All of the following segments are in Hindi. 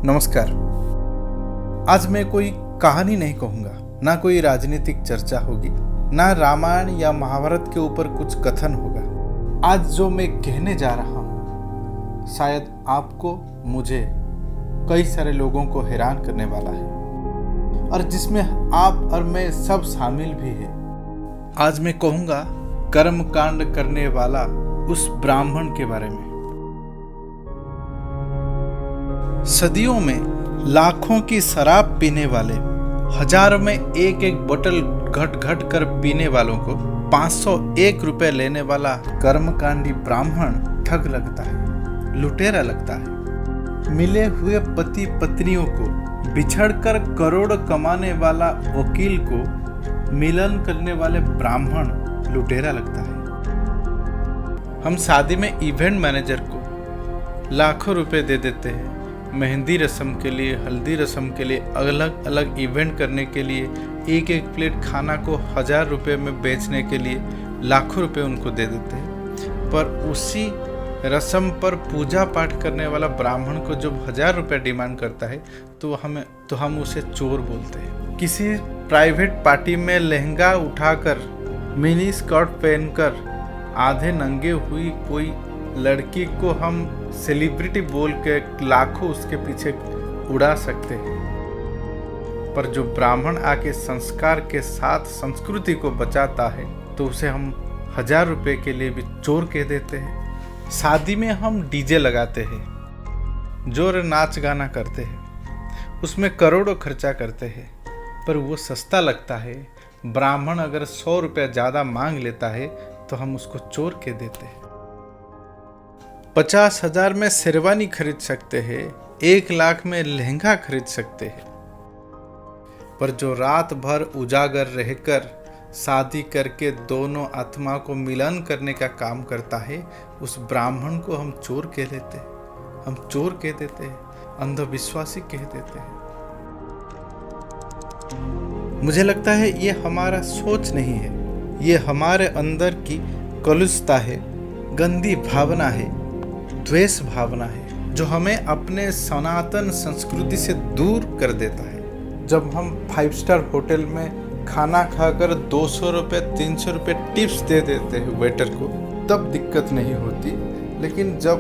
नमस्कार। आज मैं कोई कहानी नहीं कहूँगा, ना कोई राजनीतिक चर्चा होगी, ना रामायण या महाभारत के ऊपर कुछ कथन होगा। आज जो मैं कहने जा रहा हूँ शायद आपको, मुझे, कई सारे लोगों को हैरान करने वाला है और जिसमें आप और मैं सब शामिल भी है। आज मैं कहूँगा कर्म कांड करने वाला उस ब्राह्मण के बारे में। सदियों में लाखों की शराब पीने वाले, हजारों में एक एक बोतल घट घट कर पीने वालों को 501 रुपए लेने वाला कर्मकांडी ब्राह्मण ठग लगता है, लुटेरा लगता है। मिले हुए पति पत्नियों को बिछड़कर करोड़ कमाने वाला वकील को मिलन करने वाले ब्राह्मण लुटेरा लगता है। हम शादी में इवेंट मैनेजर को लाखों रुपए दे देते हैं, मेहंदी रस्म के लिए, हल्दी रस्म के लिए, अलग अलग इवेंट करने के लिए, एक एक प्लेट खाना को 1000 रुपये में बेचने के लिए लाखों रुपए उनको दे देते हैं। पर उसी रस्म पर पूजा पाठ करने वाला ब्राह्मण को जब 1000 रुपये डिमांड करता है तो हम उसे चोर बोलते हैं। किसी प्राइवेट पार्टी में लहंगा उठाकर, मिनी स्कर्ट पहनकर आधे नंगे हुई कोई लड़की को हम सेलिब्रिटी बोल के लाखों उसके पीछे उड़ा सकते हैं। पर जो ब्राह्मण आके संस्कार के साथ संस्कृति को बचाता है तो उसे हम 1000 रुपये के लिए भी चोर कह देते हैं। शादी में हम डीजे लगाते हैं, जोर नाच गाना करते हैं, उसमें करोड़ों खर्चा करते हैं, पर वो सस्ता लगता है। ब्राह्मण अगर 100 रुपये ज़्यादा मांग लेता है तो हम उसको चोर कह देते हैं। 50,000 में शेरवानी खरीद सकते हैं, 1 लाख में लहंगा खरीद सकते हैं, पर जो रात भर उजागर रहकर शादी करके दोनों आत्मा को मिलन करने का काम करता है, उस ब्राह्मण को हम चोर कह देते हैं, हम चोर कह देते हैं, अंधविश्वासी कह देते हैं। मुझे लगता है ये हमारा सोच नहीं है, ये हमारे अंदर की कलुषता है, गंदी भावना है, द्वेष भावना है, जो हमें अपने सनातन संस्कृति से दूर कर देता है। जब हम 5 स्टार होटल में खाना खाकर 200 रुपये 300 रुपये टिप्स दे देते हैं वेटर को, तब दिक्कत नहीं होती। लेकिन जब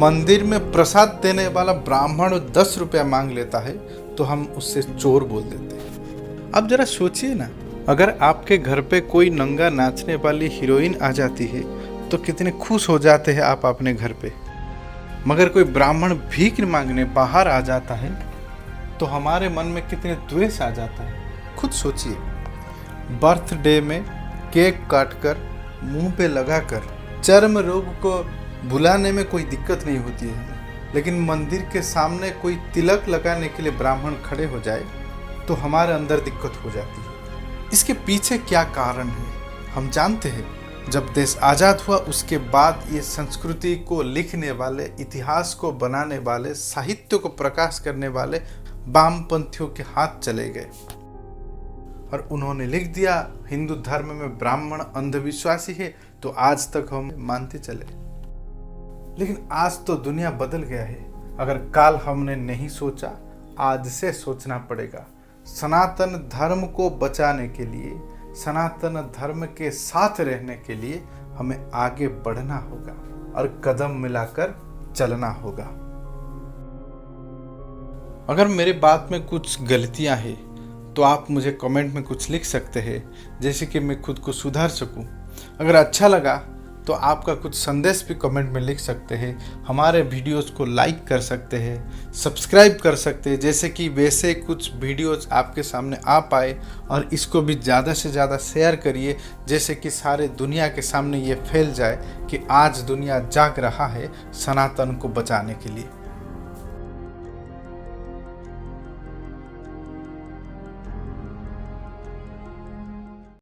मंदिर में प्रसाद देने वाला ब्राह्मण 10 रुपया मांग लेता है तो हम उससे चोर बोल देते हैं। अब जरा सोचिए ना, अगर आपके घर पे कोई नंगा नाचने वाली हीरोइन आ जाती है तो कितने खुश हो जाते हैं आप अपने घर पे। मगर कोई ब्राह्मण भीख मांगने बाहर आ जाता है तो हमारे मन में कितने द्वेष आ जाता है। खुद सोचिए, बर्थडे में केक काटकर, मुंह पे लगाकर चर्म रोग को भुलाने में कोई दिक्कत नहीं होती है, लेकिन मंदिर के सामने कोई तिलक लगाने के लिए ब्राह्मण खड़े हो जाए तो हमारे अंदर दिक्कत हो जाती है। इसके पीछे क्या कारण है हम जानते हैं। जब देश आज़ाद हुआ उसके बाद ये संस्कृति को लिखने वाले, इतिहास को बनाने वाले, साहित्य को प्रकाश करने वाले वामपंथियों के हाथ चले गए और उन्होंने लिख दिया हिंदू धर्म में ब्राह्मण अंधविश्वासी है, तो आज तक हम मानते चले। लेकिन आज तो दुनिया बदल गया है। अगर काल हमने नहीं सोचा, आज से सोचना पड़ेगा। सनातन धर्म को बचाने के लिए, सनातन धर्म के साथ रहने के लिए हमें आगे बढ़ना होगा और कदम मिलाकर चलना होगा। अगर मेरी बात में कुछ गलतियां हैं तो आप मुझे कमेंट में कुछ लिख सकते हैं, जैसे कि मैं खुद को सुधार सकूं। अगर अच्छा लगा तो आपका कुछ संदेश भी कमेंट में लिख सकते हैं। हमारे वीडियोस को लाइक कर सकते हैं, सब्सक्राइब कर सकते हैं, जैसे कि वैसे कुछ वीडियोस आपके सामने आ पाए। और इसको भी ज़्यादा से ज़्यादा शेयर करिए, जैसे कि सारे दुनिया के सामने ये फैल जाए कि आज दुनिया जाग रहा है सनातन को बचाने के लिए।